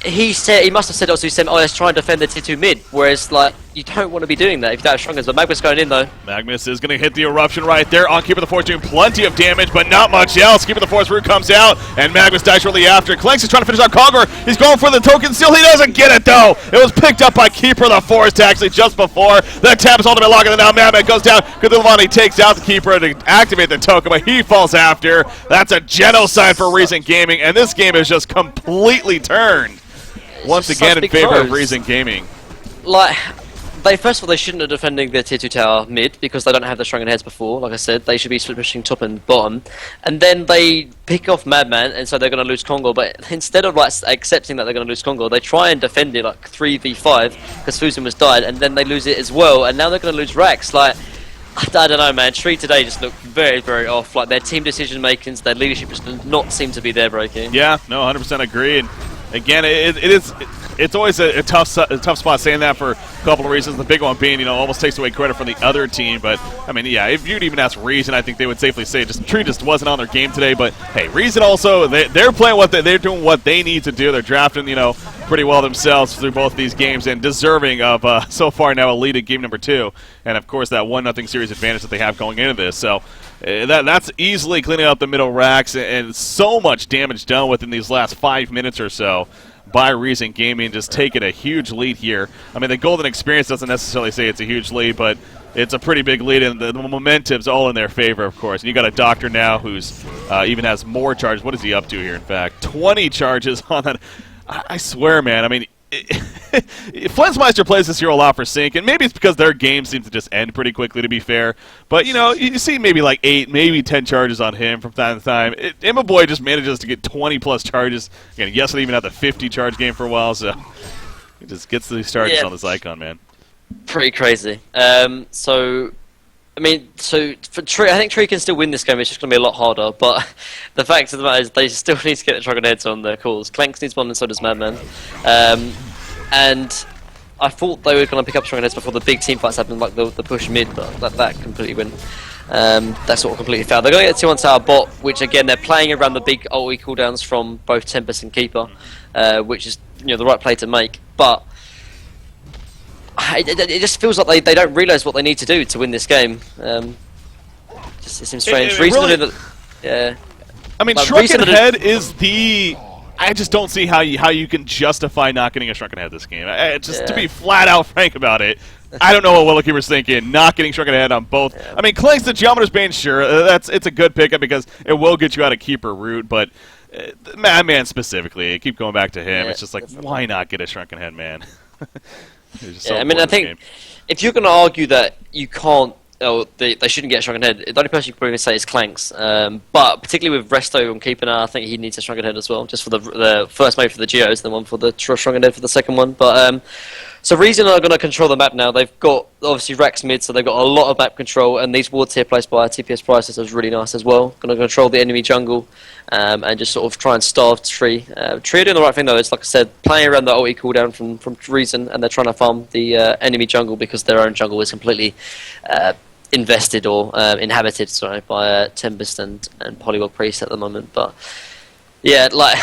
he must have said also, let's try and defend the tier 2 mid, whereas like you don't want to be doing that if you don't have Shrungens. But Magnus going in though. Magnus is going to hit the eruption right there on Keeper of the Forest, doing plenty of damage, but not much else. Keeper of the Forest root comes out, and Magnus dies shortly after. Clanks is trying to finish out Conqueror. He's going for the token seal. He doesn't get it though. It was picked up by Keeper of the Forest actually just before the Tempest ultimate lock, and now Magnus goes down. Kudulvani takes out the Keeper to activate the token, but he falls after. That's a genocide for Reason Gaming, and this game is just completely turned once again in favor of Reason Gaming. Like, first of all, they shouldn't have defending their tier 2 tower mid because they don't have the Shrunken Heads before. Like I said, they should be split pushing top and bottom. And then they pick off Madman, and so they're going to lose Congo. But instead of like accepting that they're going to lose Congo, they try and defend it like 3v5 because Fusen was died, and then they lose it as well. And now they're going to lose Rax. Like, I don't know, man. Tree today just looked very, very off. Like, their team decision makings, their leadership just does not seem to be there breaking. Yeah, no, 100% agree. And again, it's always a tough spot saying that for a couple of reasons. The big one being, you know, almost takes away credit from the other team. But I mean, yeah, if you'd even ask Reason, I think they would safely say Tree just wasn't on their game today. But hey, Reason also they're playing they're doing what they need to do. They're drafting, you know, pretty well themselves through both these games and deserving of so far now a lead at game number 2, and of course that 1-0 series advantage that they have going into this. So that's easily cleaning up the middle racks, and so much damage done within these last 5 minutes or so by Reason Gaming, just taking a huge lead here. I mean, the Golden Experience doesn't necessarily say it's a huge lead, but it's a pretty big lead, and the momentum's all in their favor, of course. And you got a Doctor now who's even has more charges. What is he up to here, in fact? 20 charges on that. I swear, man, I mean, Flensmeister plays this hero a lot for Sync, and maybe it's because their game seems to just end pretty quickly, to be fair. But, you know, you see maybe like 8, maybe 10 charges on him from time to time. Emma Boy just manages to get 20-plus charges. Again, yesterday even had the 50 charge game for a while, so he just gets these charges on this icon, man. Pretty crazy. So I mean, so for Tree, I think Tree can still win this game. It's just going to be a lot harder. But the fact of the matter is, they still need to get the Dragon Heads on their calls. Clanks needs one, and so does Madman. And I thought they were going to pick up Dragon Heads before the big team fights happened, like the push mid, but that completely went. That sort of completely failed. They're going to get 2-1 tower bot, which again they're playing around the big ulti cooldowns from both Tempest and Keeper, which is the right play to make. But it just feels like they don't realise what they need to do to win this game. It seems strange. Yeah. I mean, like, Shrunken Head is the. I just don't see how you can justify not getting a Shrunken Head this game. To be flat out frank about it, I don't know what Willowkeeper's thinking. Not getting Shrunken Head on both. Yeah. I mean, Clanks the Geometer's Bane, sure, it's a good pickup because it will get you out of Keeper route, but Madman specifically, I keep going back to him. It's just like, why not get a Shrunken Head, man? I mean, I think if you're going to argue that you can't, they shouldn't get a Shrunken Head, the only person you could probably say is Clanks. But particularly with Resto and Keeper now, I think he needs a Shrunken Head as well, just for the first move for the Geos, and then one for the Shrunken Head for the second one. But so Reason are going to control the map now. They've got, obviously, Rax mid, so they've got a lot of map control, and these wards here placed by TPS Prices is really nice as well. Going to control the enemy jungle, and just sort of try and starve Tree. Tree are doing the right thing, though. It's like I said, playing around the ulti cooldown from Reason, and they're trying to farm the enemy jungle because their own jungle is completely invested or inhabited, by Tempest and Polywog Priest at the moment. But yeah, like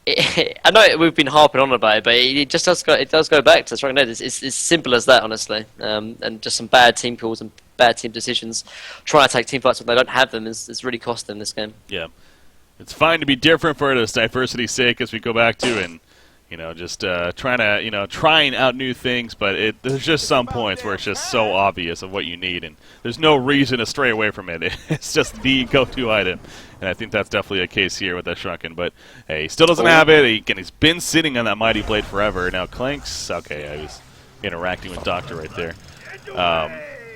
I know we've been harping on about it, but it just does go back to Shrunken Head. It's simple as that, honestly. And just some bad team calls and bad team decisions. Trying to take team fights when they don't have them is really cost them this game. Yeah, it's fine to be different for its diversity's sake, as we go back to and. Just trying out new things, but there's just some points where it's just so obvious of what you need, and there's no reason to stray away from it. It's just the go-to item, and I think that's definitely a case here with that Shrunken. But hey, he still doesn't have it. He's been sitting on that Mighty Blade forever. Now Clanks, okay, I was interacting with Doctor right there,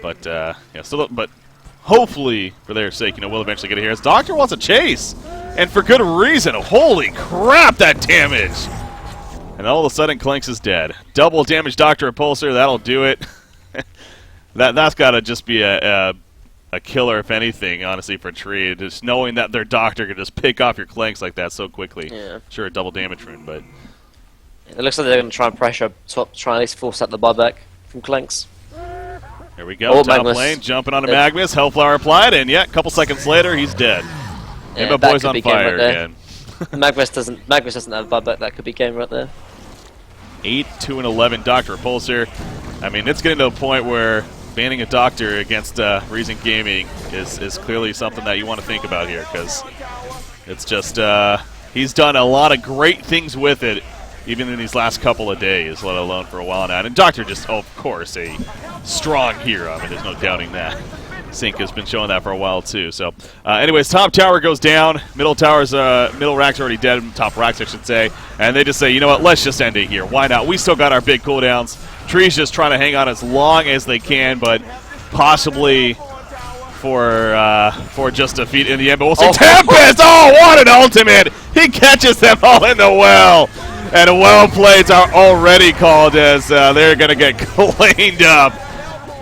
but hopefully for their sake, we'll eventually get it here. As Doctor wants a chase, and for good reason. Holy crap, that damage! And all of a sudden, Clanks is dead. Double damage Doctor Repulsor, that'll do it. That's got to just be a killer, if anything, honestly, for Tree. Just knowing that their Doctor can just pick off your Clanks like that so quickly. Yeah. Sure, a double damage rune, but... It looks like they're going to try and pressure top, try at least force out the buyback from Clanks. Here we go, top lane, jumping onto Magnus, Hellflower applied, and a couple seconds later, he's dead. Yeah, and my boy's on fire again. Magnus doesn't have a buyback, that could be game right there. 8-2-11 Doctor Repulsor. I mean, it's getting to a point where banning a Doctor against Reason Gaming is clearly something that you want to think about here, because it's just he's done a lot of great things with it, even in these last couple of days, let alone for a while now. And Doctor just, of course, a strong hero. I mean, there's no doubting that. Sync has been showing that for a while too. So, anyways, top tower goes down. Middle rack's already dead. Top racks, I should say. And they just say, you know what? Let's just end it here. Why not? We still got our big cooldowns. Tree's just trying to hang on as long as they can, but possibly for just a feat in the end. But we'll see. Tempest! Oh, what an ultimate! He catches them all in the well. And well plays are already called as they're going to get cleaned up.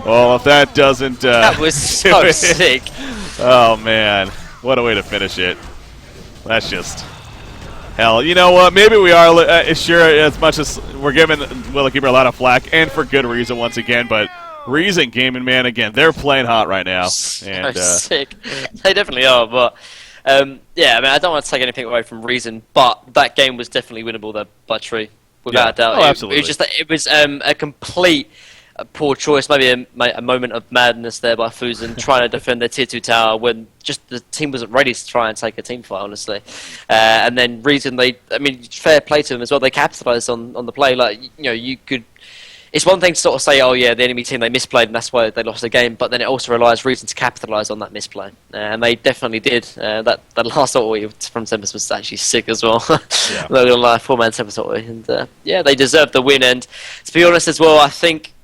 Well, if that doesn't... that was so sick. Oh, man. What a way to finish it. That's just... Hell, you know what? Maybe we are sure, as much as we're giving Willowkeeper a lot of flack, and for good reason once again, but Reason Gaming, man, again, they're playing hot right now. And, so sick. They definitely are, but... yeah, I mean, I don't want to take anything away from Reason, but that game was definitely winnable there by Tree, without a doubt. Oh, absolutely. It was just it was a complete poor choice, maybe a moment of madness there by Fusen trying to defend their tier 2 tower when just the team wasn't ready to try and take a team fight, honestly. And then Reason, I mean, fair play to them as well. They capitalised on the play. Like, you could. It's one thing to sort of say, oh yeah, the enemy team, they misplayed and that's why they lost the game, but then it also relies Reason to capitalise on that misplay. And they definitely did. That last ulti from Tempest was actually sick as well. Yeah. Not gonna lie, 4-man Tempest ulti. And yeah, they deserved the win. And to be honest as well, I think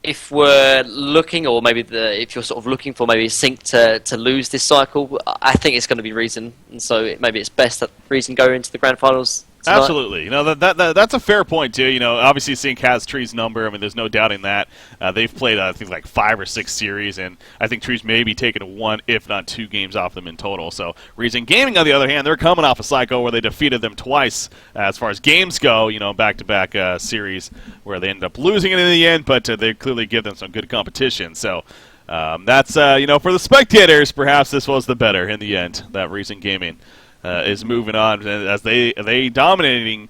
if we're looking, or maybe if you're sort of looking for maybe Sync to lose this cycle, I think it's going to be Reason. And so maybe it's best that Reason go into the grand finals tonight. Absolutely. That's a fair point, too. Obviously Sync has Tree's number. I mean, there's no doubting that. They've played, I think, like 5 or 6 series, and I think Tree's maybe taken 1, if not 2 games off them in total. So Reason Gaming, on the other hand, they're coming off a cycle where they defeated them twice as far as games go, back-to-back series where they ended up losing it in the end, but they clearly give them some good competition. So that's, for the spectators, perhaps this was the better in the end, that Reason Gaming is moving on as they dominatingly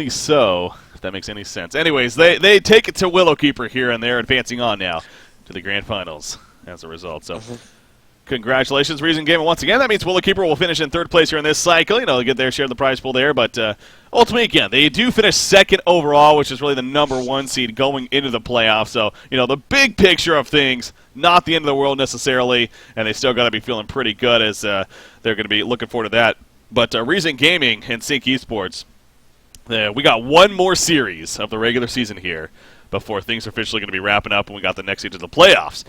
so, if that makes any sense. Anyways, they take it to Willowkeeper here, and they're advancing on now to the grand finals as a result. So congratulations, Reason Gaming. Once again, that means Willowkeeper will finish in 3rd place here in this cycle. They'll get their share of the prize pool there, but ultimately, again, they do finish 2nd overall, which is really the number 1 seed going into the playoffs. So, the big picture of things, not the end of the world necessarily, and they still got to be feeling pretty good as they're going to be looking forward to that. But Reason Gaming and Sync Esports, we got 1 more series of the regular season here before things are officially going to be wrapping up, and we got the next stage of the playoffs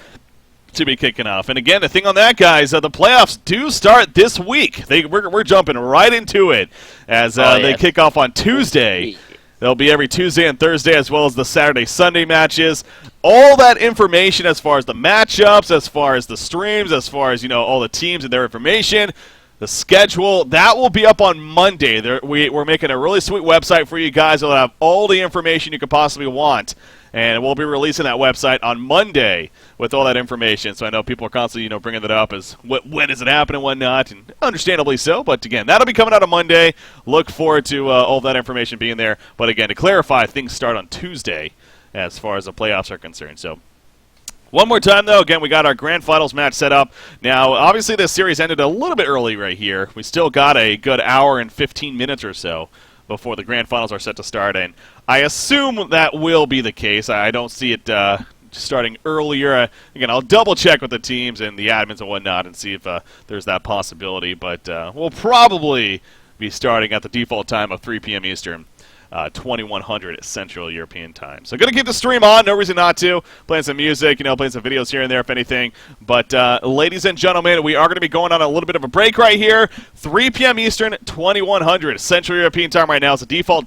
to be kicking off. And again, the thing on that, guys, the playoffs do start this week. We're jumping right into it as they kick off on Tuesday. They'll be every Tuesday and Thursday, as well as the Saturday-Sunday matches. All that information as far as the matchups, as far as the streams, as far as, all the teams and their information, the schedule, that will be up on Monday. We're making a really sweet website for you guys. It'll have all the information you could possibly want. And we'll be releasing that website on Monday with all that information. So I know people are constantly, bringing that up as when is it happening and whatnot, and understandably so. But again, that'll be coming out on Monday. Look forward to all of that information being there. But again, to clarify, things start on Tuesday as far as the playoffs are concerned. So one more time, though, again, we got our grand finals match set up. Now, obviously, this series ended a little bit early right here. We still got a good hour and 15 minutes or so before the grand finals are set to start, and I assume that will be the case. I don't see it starting earlier. Again, I'll double-check with the teams and the admins and whatnot and see if there's that possibility, but we'll probably be starting at the default time of 3 p.m. Eastern. 2100 Central European Time. So going to keep the stream on, no reason not to. Playing some music, playing some videos here and there if anything. But ladies and gentlemen, we are going to be going on a little bit of a break right here. 3 p.m. Eastern, 2100 Central European Time right now is the default